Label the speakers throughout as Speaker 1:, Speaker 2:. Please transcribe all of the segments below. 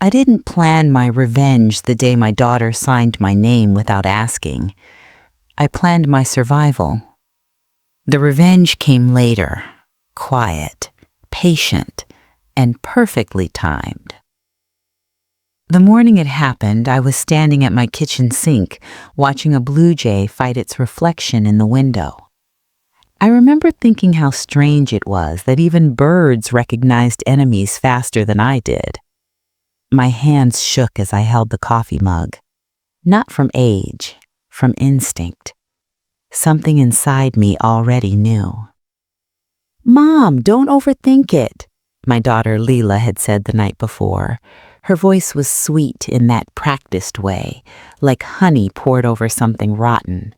Speaker 1: I didn't plan my revenge the day my daughter signed my name without asking. I planned my survival. The revenge came later, quiet, patient, and perfectly timed. The morning it happened, I was standing at my kitchen sink, watching a blue jay fight its reflection in the window. I remember thinking how strange it was that even birds recognized enemies faster than I did. My hands shook as I held the coffee mug, not from age, from instinct. Something inside me already knew. "Mom, don't overthink it," my daughter Leela had said the night before. Her voice was sweet in that practiced way, like honey poured over something rotten.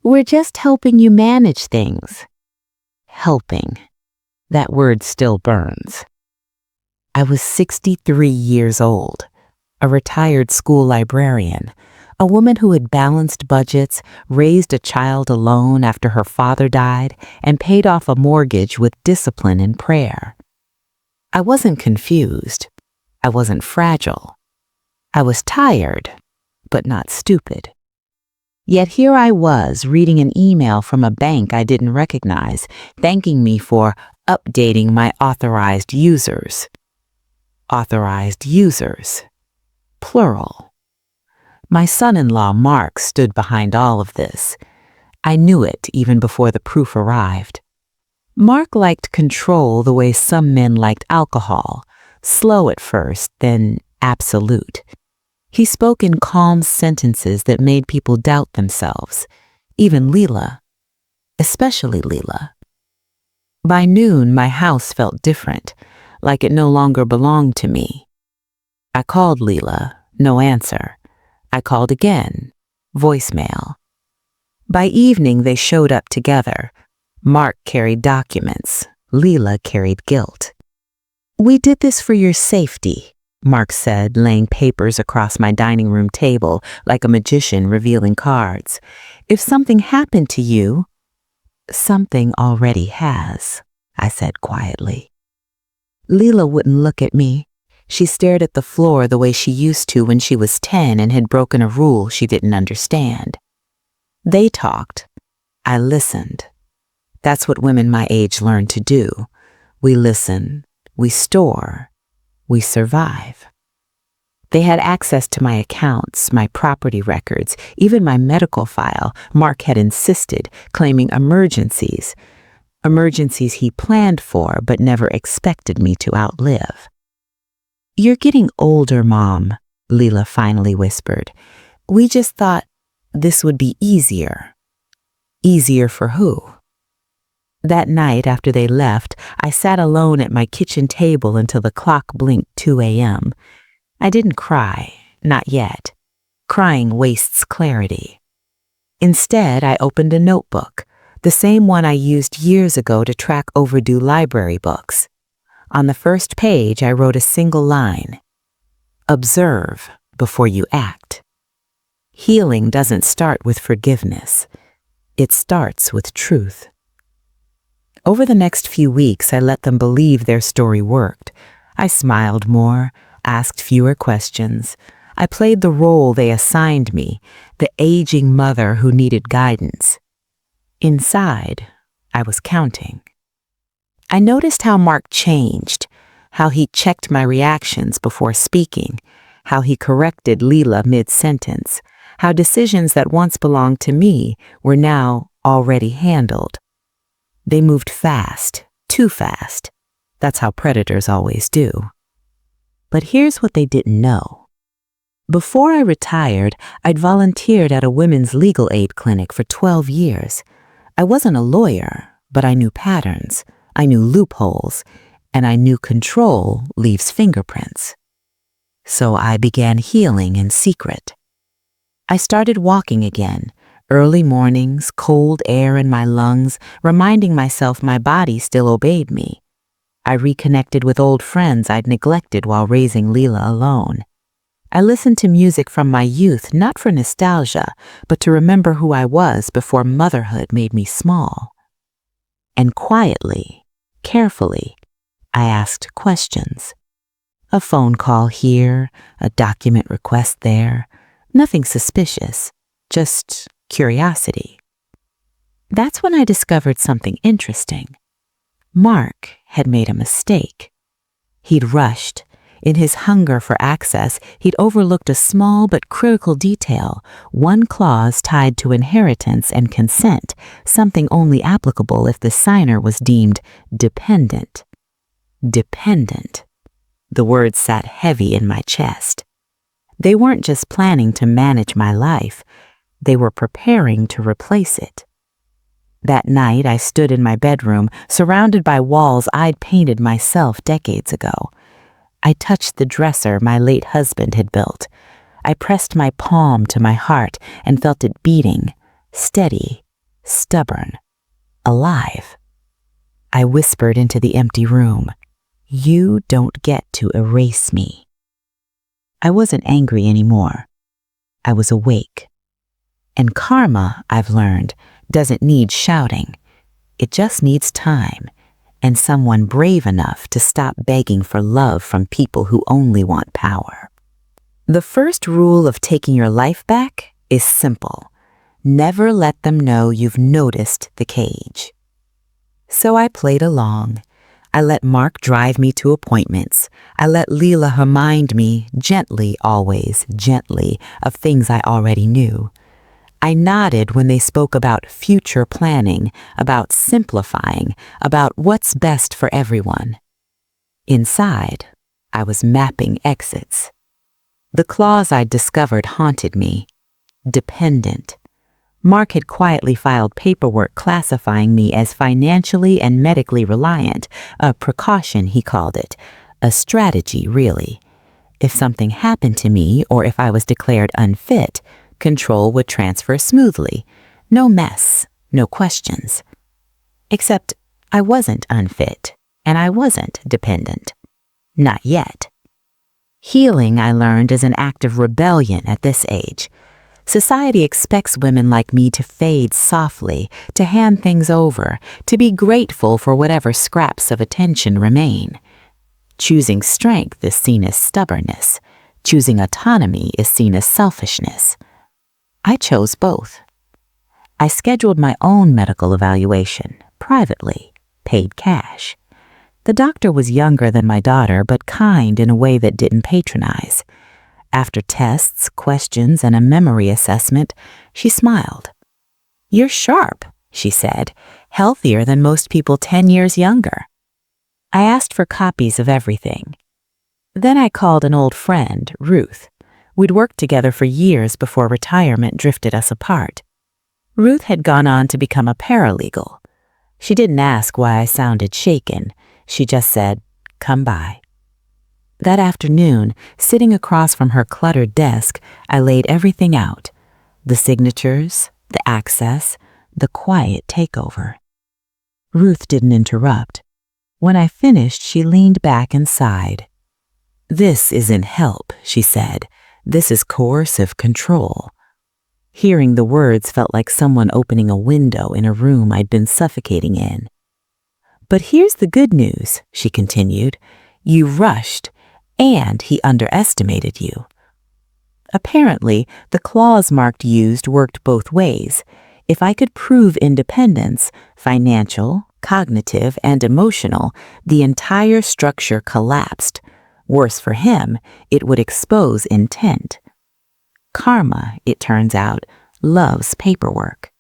Speaker 1: "We're just helping you manage things." Helping. That word still burns. I was 63 years old, a retired school librarian, a woman who had balanced budgets, raised a child alone after her father died, and paid off a mortgage with discipline and prayer. I wasn't confused. I wasn't fragile. I was tired, but not stupid. Yet here I was reading an email from a bank I didn't recognize, thanking me for updating my authorized users. Authorized users. Plural. My son-in-law, Mark, stood behind all of this. I knew it even before the proof arrived. Mark liked control the way some men liked alcohol, slow at first, then absolute. He spoke in calm sentences that made people doubt themselves, even Leela, especially Leela. By noon, my house felt different, like it no longer belonged to me. I called Leela, no answer. I called again, voicemail. By evening, they showed up together. Mark carried documents. Leela carried guilt. "We did this for your safety," Mark said, laying papers across my dining room table like a magician revealing cards. "If something happened to you—" "Something already has," I said quietly. Leela wouldn't look at me. She stared at the floor the way she used to when she was 10 and had broken a rule she didn't understand. They talked. I listened. That's what women my age learn to do. We listen, we store, we survive. They had access to my accounts, my property records, even my medical file. Mark had insisted, claiming emergencies. Emergencies he planned for but never expected me to outlive. "You're getting older, Mom," Leela finally whispered. "We just thought this would be easier." Easier for who? That night after they left, I sat alone at my kitchen table until the clock blinked 2 a.m. I didn't cry, not yet. Crying wastes clarity. Instead, I opened a notebook, the same one I used years ago to track overdue library books. On the first page, I wrote a single line: "Observe before you act." Healing doesn't start with forgiveness. It starts with truth. Over the next few weeks, I let them believe their story worked. I smiled more, asked fewer questions. I played the role they assigned me, the aging mother who needed guidance. Inside, I was counting. I noticed how Mark changed, how he checked my reactions before speaking, how he corrected Leela mid-sentence, how decisions that once belonged to me were now already handled. They moved fast, too fast. That's how predators always do. But here's what they didn't know. Before I retired, I'd volunteered at a women's legal aid clinic for 12 years. I wasn't a lawyer, but I knew patterns, I knew loopholes, and I knew control leaves fingerprints. So I began healing in secret. I started walking again, early mornings, cold air in my lungs, reminding myself my body still obeyed me. I reconnected with old friends I'd neglected while raising Leela alone. I listened to music from my youth, not for nostalgia, but to remember who I was before motherhood made me small. And quietly, carefully, I asked questions. A phone call here, a document request there. Nothing suspicious, just curiosity. That's when I discovered something interesting. Mark had made a mistake. He'd rushed. In his hunger for access, he'd overlooked a small but critical detail, one clause tied to inheritance and consent, something only applicable if the signer was deemed dependent. Dependent. The words sat heavy in my chest. They weren't just planning to manage my life, they were preparing to replace it. That night, I stood in my bedroom, surrounded by walls I'd painted myself decades ago. I touched the dresser my late husband had built. I pressed my palm to my heart and felt it beating, steady, stubborn, alive. I whispered into the empty room, "You don't get to erase me." I wasn't angry anymore. I was awake. And karma, I've learned, doesn't need shouting. It just needs time and someone brave enough to stop begging for love from people who only want power. The first rule of taking your life back is simple. Never let them know you've noticed the cage. So I played along. I let Mark drive me to appointments. I let Leela remind me, gently always, gently, of things I already knew. I nodded when they spoke about future planning, about simplifying, about what's best for everyone. Inside, I was mapping exits. The clause I'd discovered haunted me. Dependent. Mark had quietly filed paperwork classifying me as financially and medically reliant, a precaution, he called it, a strategy, really. If something happened to me or if I was declared unfit, control would transfer smoothly. No mess, no questions. Except I wasn't unfit, and I wasn't dependent. Not yet. Healing, I learned, is an act of rebellion at this age. Society expects women like me to fade softly, to hand things over, to be grateful for whatever scraps of attention remain. Choosing strength is seen as stubbornness. Choosing autonomy is seen as selfishness. I chose both. I scheduled my own medical evaluation, privately, paid cash. The doctor was younger than my daughter, but kind in a way that didn't patronize. After tests, questions, and a memory assessment, she smiled. "You're sharp," she said, "healthier than most people 10 years younger." I asked for copies of everything. Then I called an old friend, Ruth. We'd worked together for years before retirement drifted us apart. Ruth had gone on to become a paralegal. She didn't ask why I sounded shaken. She just said, "Come by." That afternoon, sitting across from her cluttered desk, I laid everything out. The signatures, the access, the quiet takeover. Ruth didn't interrupt. When I finished, she leaned back and sighed. "This isn't help," she said. "This is coercive control." Hearing the words felt like someone opening a window in a room I'd been suffocating in. "But here's the good news," she continued. "You rushed, and he underestimated you." Apparently, the clause Mark used worked both ways. If I could prove independence, financial, cognitive, and emotional, the entire structure collapsed. Worse for him, it would expose intent. Karma, it turns out, loves paperwork.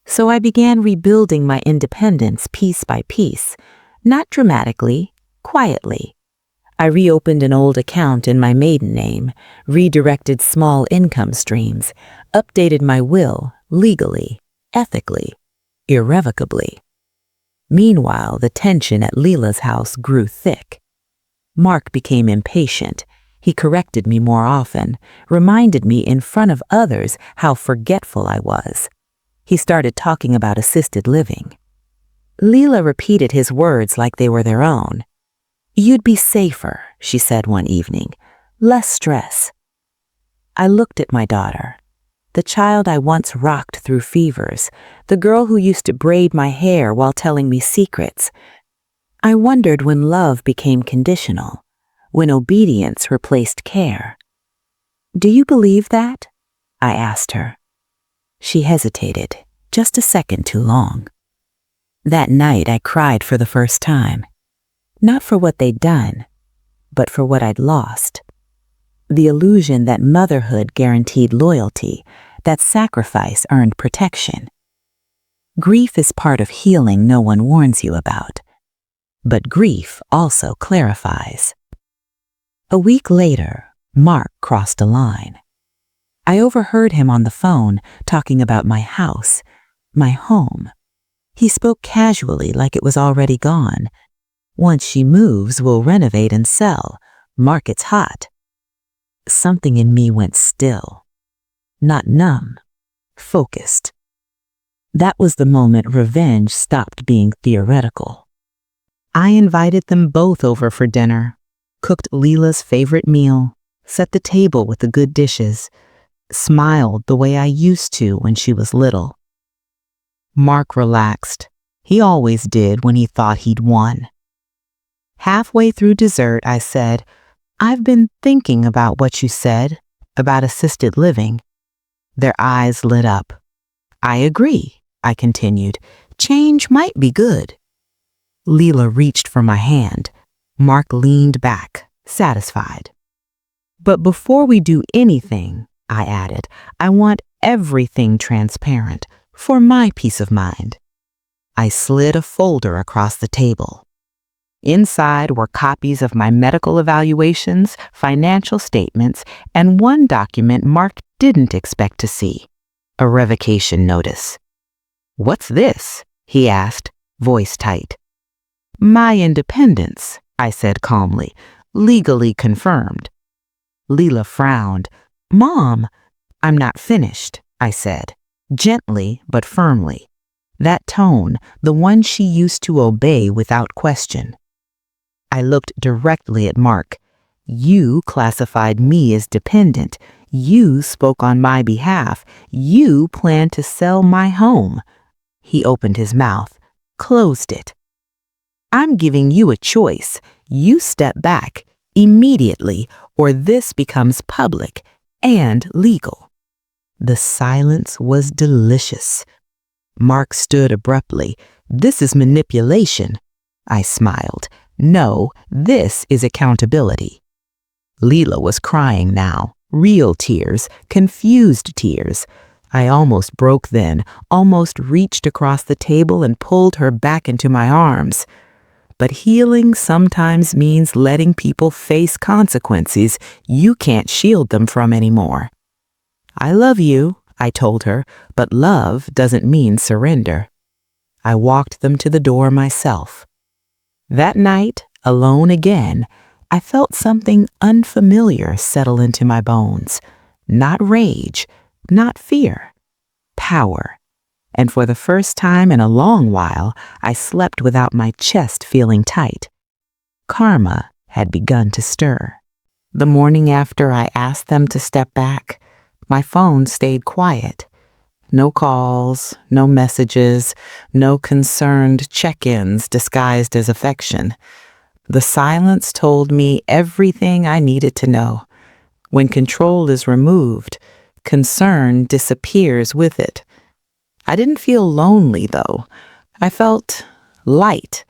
Speaker 1: So I began rebuilding my independence piece by piece, not dramatically, quietly. I reopened an old account in my maiden name, redirected small income streams, updated my will legally, ethically, irrevocably. Meanwhile, the tension at Leela's house grew thick. Mark became impatient. He corrected me more often, reminded me in front of others how forgetful I was. He started talking about assisted living. Leela repeated his words like they were their own. "You'd be safer," she said one evening. "Less stress." I looked at my daughter, the child I once rocked through fevers, the girl who used to braid my hair while telling me secrets. I wondered when love became conditional, when obedience replaced care. "Do you believe that?" I asked her. She hesitated, just a second too long. That night I cried for the first time, not for what they'd done, but for what I'd lost. The illusion that motherhood guaranteed loyalty, that sacrifice earned protection. Grief is part of healing no one warns you about, but grief also clarifies. A week later, Mark crossed a line. I overheard him on the phone talking about my house, my home. He spoke casually like it was already gone. "Once she moves, we'll renovate and sell. Market's hot." Something in me went still. Not numb, focused. That was the moment revenge stopped being theoretical. I invited them both over for dinner, cooked Leela's favorite meal, set the table with the good dishes, smiled the way I used to when she was little. Mark relaxed. He always did when he thought he'd won. Halfway through dessert, I said, "I've been thinking about what you said about assisted living." Their eyes lit up. "I agree," I continued. "Change might be good." Leela reached for my hand. Mark leaned back, satisfied. "But before we do anything," I added, "I want everything transparent for my peace of mind." I slid a folder across the table. Inside were copies of my medical evaluations, financial statements, and one document Mark didn't expect to see, a revocation notice. "What's this?" he asked, voice tight. "My independence," I said calmly, "legally confirmed." Leela frowned. "Mom." "I'm not finished," I said, gently but firmly. That tone, the one she used to obey without question. I looked directly at Mark. "You classified me as dependent. You spoke on my behalf. You planned to sell my home." He opened his mouth, closed it. "I'm giving you a choice. You step back immediately, or this becomes public and legal." The silence was delicious. Mark stood abruptly. "This is manipulation." I smiled. "No, this is accountability." Leela was crying now, real tears, confused tears. I almost broke then, almost reached across the table and pulled her back into my arms. But healing sometimes means letting people face consequences you can't shield them from anymore. "I love you," I told her, "but love doesn't mean surrender." I walked them to the door myself. That night, alone again, I felt something unfamiliar settle into my bones. Not rage, not fear, power. And for the first time in a long while, I slept without my chest feeling tight. Karma had begun to stir. The morning after I asked them to step back, my phone stayed quiet. No calls, no messages, no concerned check-ins disguised as affection. The silence told me everything I needed to know. When control is removed, concern disappears with it. I didn't feel lonely, though. I felt light,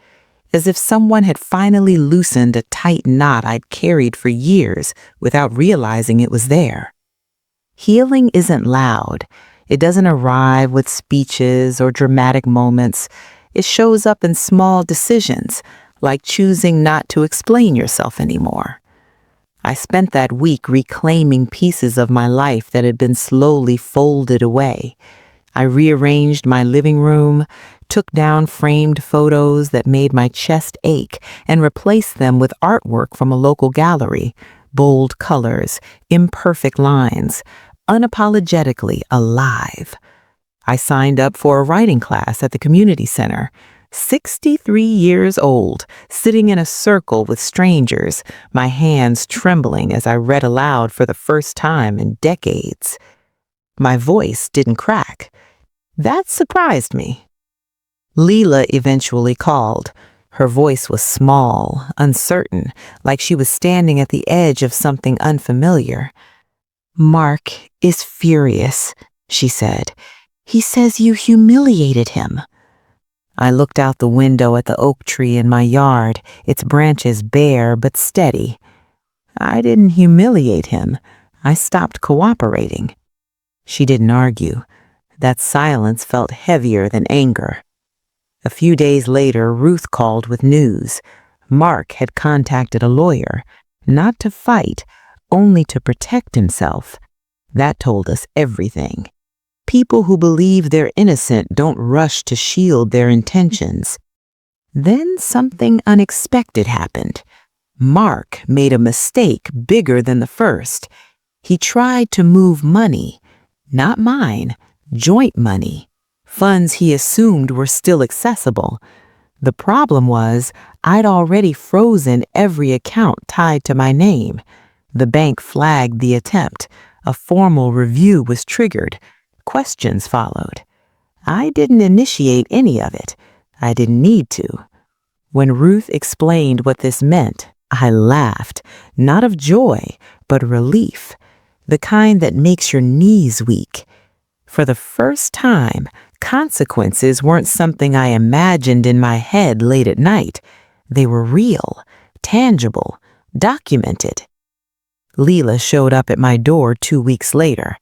Speaker 1: as if someone had finally loosened a tight knot I'd carried for years without realizing it was there. Healing isn't loud. It doesn't arrive with speeches or dramatic moments. It shows up in small decisions, like choosing not to explain yourself anymore. I spent that week reclaiming pieces of my life that had been slowly folded away. I rearranged my living room, took down framed photos that made my chest ache, and replaced them with artwork from a local gallery. Bold colors, imperfect lines, unapologetically alive. I signed up for a writing class at the community center. 63 years old, sitting in a circle with strangers, my hands trembling as I read aloud for the first time in decades. My voice didn't crack. That surprised me. Leela eventually called. Her voice was small, uncertain, like she was standing at the edge of something unfamiliar. "Mark is furious," she said. "He says you humiliated him." I looked out the window at the oak tree in my yard, its branches bare but steady. I didn't humiliate him. I stopped cooperating. She didn't argue. That silence felt heavier than anger. A few days later, Ruth called with news. Mark had contacted a lawyer, not to fight, only to protect himself. That told us everything. People who believe they're innocent don't rush to shield their intentions. Then something unexpected happened. Mark made a mistake bigger than the first. He tried to move money, not mine, joint money, funds he assumed were still accessible. The problem was I'd already frozen every account tied to my name. The bank flagged the attempt. A formal review was triggered. Questions followed. I didn't initiate any of it. I didn't need to. When Ruth explained what this meant, I laughed, not of joy, but relief, the kind that makes your knees weak. For the first time, consequences weren't something I imagined in my head late at night. They were real, tangible, documented. Leela showed up at my door 2 weeks later.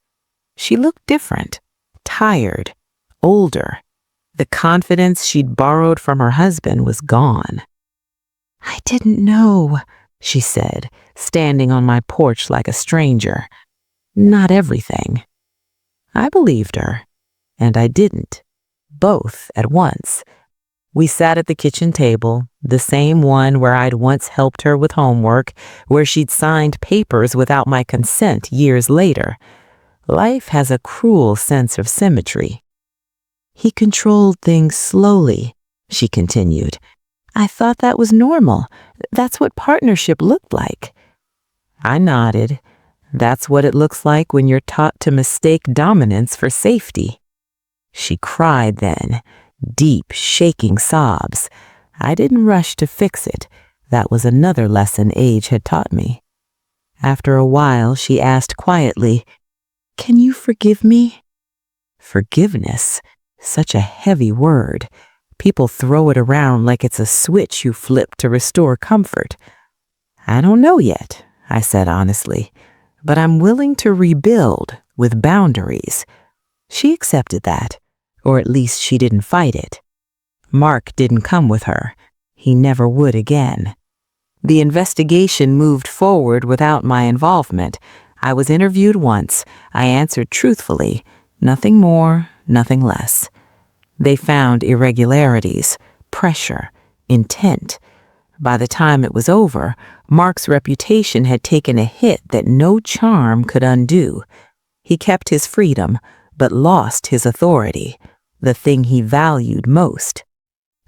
Speaker 1: She looked different, tired, older. The confidence she'd borrowed from her husband was gone. "I didn't know," she said, standing on my porch like a stranger. "Not everything." I believed her, and I didn't, both at once. We sat at the kitchen table, the same one where I'd once helped her with homework, where she'd signed papers without my consent years later. Life has a cruel sense of symmetry. "He controlled things slowly," she continued. "I thought that was normal. That's what partnership looked like." I nodded. That's what it looks like when you're taught to mistake dominance for safety. She cried then, deep, shaking sobs. I didn't rush to fix it. That was another lesson age had taught me. After a while, she asked quietly, "Can you forgive me?" Forgiveness, such a heavy word. People throw it around like it's a switch you flip to restore comfort. "I don't know yet," I said honestly, "but I'm willing to rebuild with boundaries." She accepted that, or at least she didn't fight it. Mark didn't come with her. He never would again. The investigation moved forward without my involvement. I was interviewed once. I answered truthfully, nothing more, nothing less. They found irregularities, pressure, intent. By the time it was over, Mark's reputation had taken a hit that no charm could undo. He kept his freedom, but lost his authority, the thing he valued most.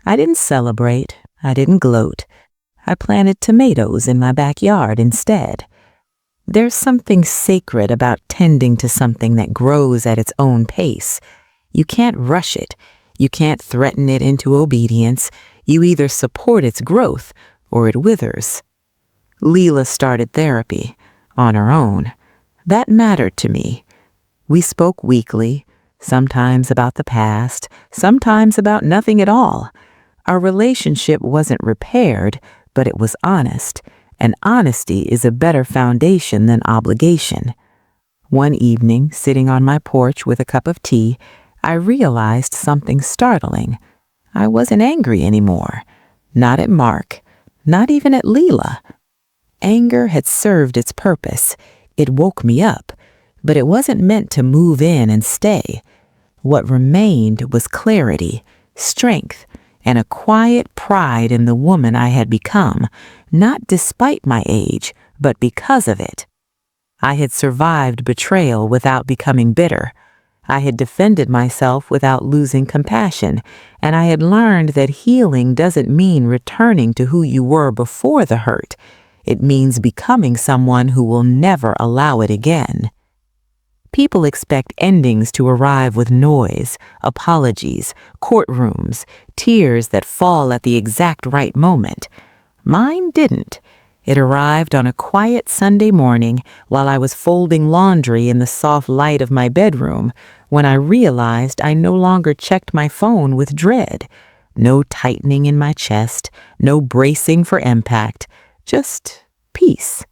Speaker 1: I didn't celebrate. I didn't gloat. I planted tomatoes in my backyard instead. There's something sacred about tending to something that grows at its own pace. You can't rush it. You can't threaten it into obedience. You either support its growth or it withers. Leela started therapy on her own. That mattered to me. We spoke weekly, sometimes about the past, sometimes about nothing at all. Our relationship wasn't repaired, but it was honest, and honesty is a better foundation than obligation. One evening, sitting on my porch with a cup of tea, I realized something startling. I wasn't angry anymore. Not at Mark, not even at Leela. Anger had served its purpose. It woke me up, but it wasn't meant to move in and stay. What remained was clarity, strength, and a quiet pride in the woman I had become, not despite my age, but because of it. I had survived betrayal without becoming bitter. I had defended myself without losing compassion, and I had learned that healing doesn't mean returning to who you were before the hurt. It means becoming someone who will never allow it again. People expect endings to arrive with noise, apologies, courtrooms, tears that fall at the exact right moment. Mine didn't. It arrived on a quiet Sunday morning while I was folding laundry in the soft light of my bedroom, when I realized I no longer checked my phone with dread. No tightening in my chest, no bracing for impact, just peace.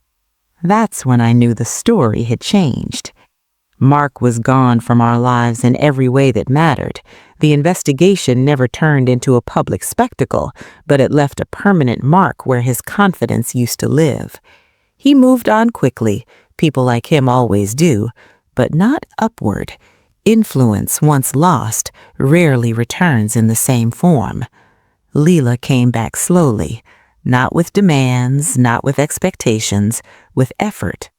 Speaker 1: That's when I knew the story had changed. Mark was gone from our lives in every way that mattered. The investigation never turned into a public spectacle, but it left a permanent mark where his confidence used to live. He moved on quickly, people like him always do, but not upward. Influence once lost rarely returns in the same form. Leela came back slowly, not with demands, not with expectations, with effort.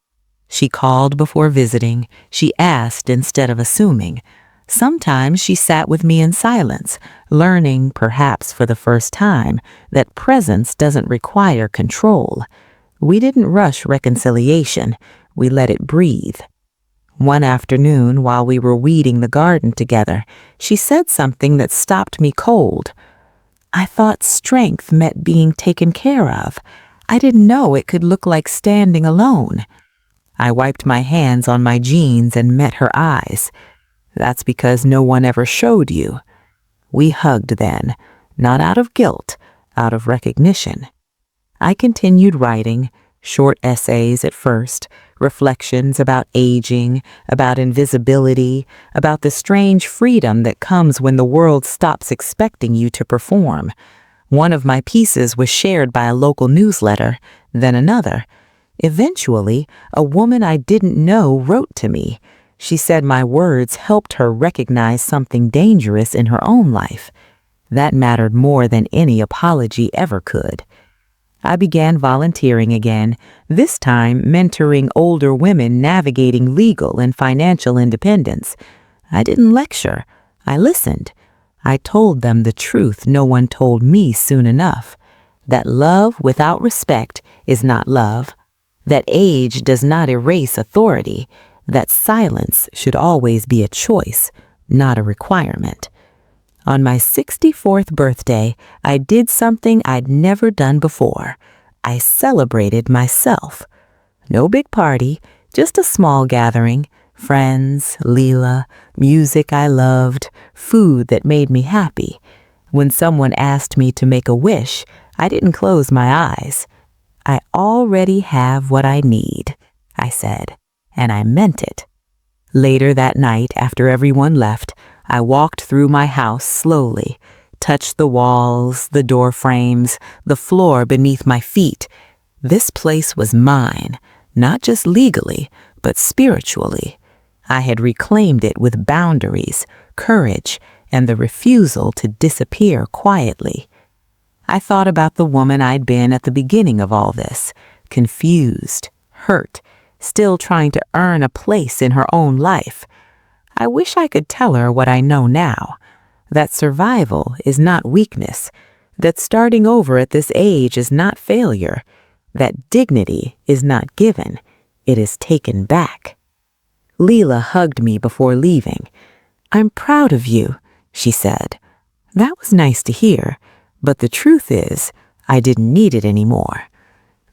Speaker 1: She called before visiting. She asked instead of assuming. Sometimes she sat with me in silence, learning, perhaps for the first time, that presence doesn't require control. We didn't rush reconciliation. We let it breathe. One afternoon, while we were weeding the garden together, she said something that stopped me cold. I thought strength meant being taken care of. I didn't know it could look like standing alone. I wiped my hands on my jeans and met her eyes. That's because no one ever showed you. We hugged then, not out of guilt, out of recognition. I continued writing, short essays at first, reflections about aging, about invisibility, about the strange freedom that comes when the world stops expecting you to perform. One of my pieces was shared by a local newsletter, then another. Eventually, a woman I didn't know wrote to me. She said my words helped her recognize something dangerous in her own life. That mattered more than any apology ever could. I began volunteering again, this time mentoring older women navigating legal and financial independence. I didn't lecture. I listened. I told them the truth no one told me soon enough. That love without respect is not love. That age does not erase authority. That silence should always be a choice, not a requirement. On my 64th birthday, I did something I'd never done before. I celebrated myself. No big party, just a small gathering. Friends, Leela, music I loved, food that made me happy. When someone asked me to make a wish, I didn't close my eyes. I already have what I need, I said, and I meant it. Later that night, after everyone left, I walked through my house slowly, touched the walls, the door frames, the floor beneath my feet. This place was mine, not just legally, but spiritually. I had reclaimed it with boundaries, courage, and the refusal to disappear quietly. I thought about the woman I'd been at the beginning of all this, confused, hurt, still trying to earn a place in her own life. I wish I could tell her what I know now, that survival is not weakness, that starting over at this age is not failure, that dignity is not given, it is taken back. Leela hugged me before leaving. "I'm proud of you," she said. That was nice to hear. But the truth is, I didn't need it anymore.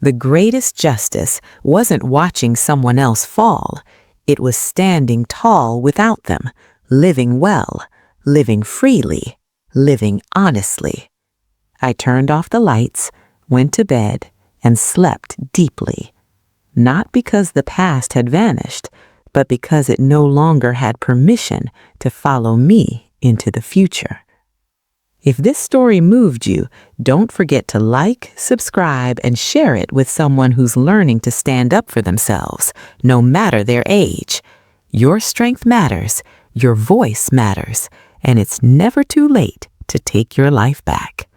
Speaker 1: The greatest justice wasn't watching someone else fall. It was standing tall without them, living well, living freely, living honestly. I turned off the lights, went to bed, and slept deeply. Not because the past had vanished, but because it no longer had permission to follow me into the future. If this story moved you, don't forget to like, subscribe, and share it with someone who's learning to stand up for themselves, no matter their age. Your strength matters, your voice matters, and it's never too late to take your life back.